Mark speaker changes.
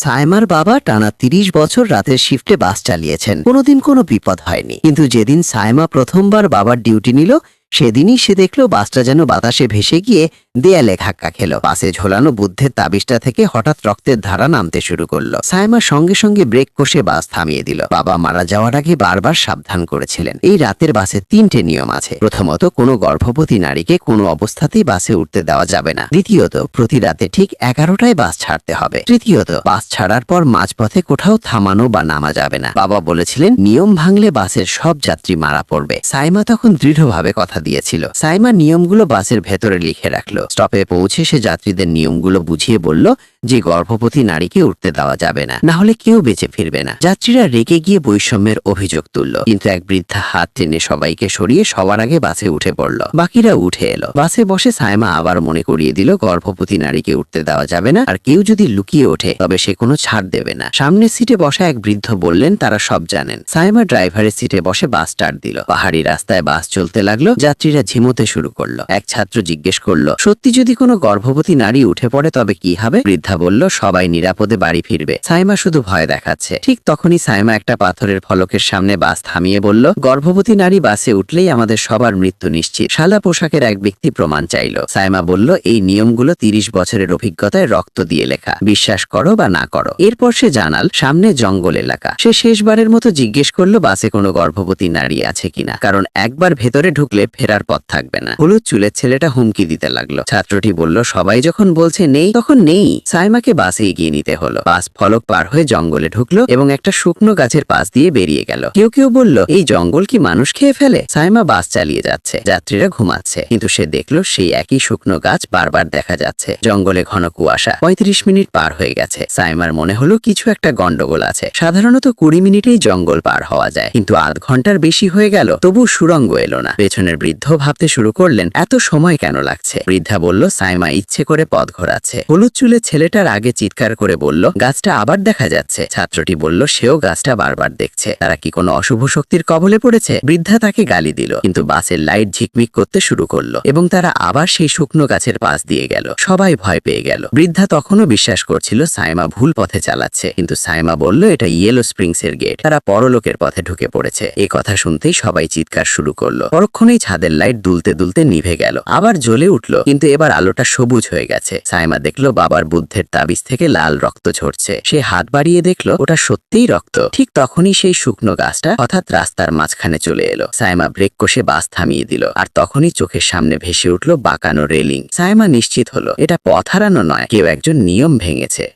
Speaker 1: সাইমার বাবা টানা ৩০ বছর রাতের শিফটে বাস চালিয়েছেন, কোনোদিন কোনো বিপদ হয়নি। কিন্তু যেদিন সাইমা প্রথমবার বাবার ডিউটি নিল, সেদিনই সে দেখল বাসটা যেন বাতাসে ভেসে গিয়ে দেয়ালে ধাক্কা খেল। বাসে ঝোলানো বুদ্ধের তাবিজটা থেকে হঠাৎ রক্তের ধারা নামতে শুরু করলো। সাইমা সঙ্গে সঙ্গে ব্রেক কষে বাস থামিয়ে দিল। বাবা মারা যাওয়ার আগে বারবার সাবধান করেছিলেন, এই রাতের বাসে ৩টে নিয়ম আছে। প্রথমত, কোনো গর্ভবতী নারীকে কোনো অবস্থাতেই বাসে উঠতে দেওয়া যাবে না। দ্বিতীয়ত, প্রতি রাতে ঠিক 11টায় বাস ছাড়তে হবে। তৃতীয়ত, বাস ছাড়ার পর মাঝপথে কোথাও থামানো বা নামা যাবে না। বাবা বলেছিলেন, নিয়ম ভাঙলে বাসের সব যাত্রী মারা পড়বে। সাইমা তখন দৃঢ়ভাবে কথা দিয়েছিল। সাইমা নিয়মগুলো বাসের ভেতরে লিখে রাখলো। স্টপে পৌঁছে সে যাত্রীদের নিয়মগুলো বুঝিয়ে বলল যে গর্ভবতী নারীকে উঠতে দেওয়া যাবে না, না হলে কেউ বেঁচে ফিরবে না। যাত্রীরা রেগে গিয়ে বৈষম্যের অভিযোগ তুলল, কিন্তু এক বৃদ্ধা হাত টেনে সবাইকে সরিয়ে সবার আগে বাসে উঠে পড়ল। বাকিরা উঠে এলো। বাসে বসে সাইমা আবার মনে করিয়ে দিল গর্ভবতী নারীকে উঠতে দেওয়া যাবে না, আর কেউ যদি লুকিয়ে ওঠে তবে সে কোনো ছাড় দেবে না। সামনের সিটে বসা এক বৃদ্ধ বললেন, তারা সব জানেন। সাইমা ড্রাইভারের সিটে বসে বাস স্টার্ট দিল। পাহাড়ি রাস্তায় বাস চলতে লাগলো। যাত্রীরা ঝিমোতে শুরু করলো। এক ছাত্র জিজ্ঞেস করলো, সত্যি যদি কোনো গর্ভবতী নারী উঠে পড়ে তবে কি হবে? বৃদ্ধা বলল, সবাই নিরাপদে বাড়ি ফিরবে। সাইমা শুধু ভয় দেখাচ্ছে। ঠিক তখনই সাইমা একটা পাথরের ফলকের সামনে বাস থামিয়ে বলল, গর্ভবতী নারী বাসে উঠলেই আমাদের সবার মৃত্যু নিশ্চিত। সাদা পোশাকের এক ব্যক্তি প্রমাণ চাইল। সাইমা বলল, এই নিয়মগুলো ৩০ বছরের অভিজ্ঞতায় রক্ত দিয়ে লেখা, বিশ্বাস করো বা না করো। এরপর সে জানাল, সামনে জঙ্গল এলাকা। সে শেষবারের মতো জিজ্ঞেস করলো, বাসে কোনো গর্ভবতী নারী আছে কিনা, কারণ একবার ভেতরে ঢুকলে ফেরার পথ থাকবে না। হলুদ চুলের ছেলেটা হুমকি দিতে লাগলো। ছাত্রটি বলল, সবাই যখন বলছে নেই তখন নেই। সাইমাকে বাসে এগিয়ে নিতে হলো। বাস ফলক পার হয়ে জঙ্গলে ঢুকলো এবং একটা শুকনো গাছের পাশ দিয়ে বেরিয়ে গেল। কেউ কেউ বলল, এই জঙ্গল কি মানুষ খেয়ে ফেলে? সাইমা বাস চালিয়ে যাচ্ছে, যাত্রীরা ঘুমাচ্ছে, কিন্তু সে দেখলো সেই একই শুকনো গাছ বারবার দেখা যাচ্ছে। জঙ্গলে ঘন কুয়াশা। ৩৫ মিনিট পার হয়ে গেছে। সাইমার মনে হলো কিছু একটা গন্ডগোল আছে। সাধারণত ২০ মিনিটেই জঙ্গল পার হওয়া যায়, কিন্তু আধ ঘন্টার বেশি হয়ে গেল, তবু সুড়ঙ্গ এলো না। পেছনের বৃদ্ধ ভাবতে শুরু করলেন, এত সময় কেন লাগছে? বৃদ্ধা বলল, সাইমা ইচ্ছে করে পথ ঘোরাচ্ছে। হলুদ চুলের ছেলেটার আগে চিৎকার করে বলল, গাছটা আবার দেখা যাচ্ছে। ছাত্রটি বলল, সেও গাছটা বারবার দেখছে। তারা কি কোনো অশুভ শক্তির কবলে পড়েছে? বৃদ্ধা তাকে গালি দিল, কিন্তু বাসের লাইট ঝিকমিক করতে শুরু করলো এবং তারা আবার সেই শুকনো গাছের পাশ দিয়ে গেল। সবাই ভয় পেয়ে গেল। বৃদ্ধা তখনও বিশ্বাস করছিল সাইমা ভুল পথে চালাচ্ছে, কিন্তু সাইমা বলল, এটা ইয়েলো স্প্রিংস এর গেট, তারা পরলোকের পথে ঢুকে পড়েছে। এই কথা শুনতেই সবাই চিৎকার শুরু করলো। পরক্ষণেই ছাদের লাইট দুলতে দুলতে নিভে গেল, আবার জ্বলে উঠলো, কিন্তু এবার আলোটা সবুজ হয়ে গেছে। সাইমা দেখলো বাবার বুদ্ধের তাবিজ থেকে লাল রক্ত ঝরছে। সে হাত বাড়িয়ে দেখলো ওটা সত্যিই রক্ত। ঠিক তখনই সেই শুকনো গাছটা হঠাৎ রাস্তার মাঝখানে চলে এলো। সাইমা ব্রেক কষে বাস থামিয়ে দিল, আর তখনই চোখের সামনে ভেসে উঠলো বাঁকানো রেলিং। সাইমা নিশ্চিত হলো এটা পথ হারানো নয়, কেউ একজন নিয়ম ভেঙেছে।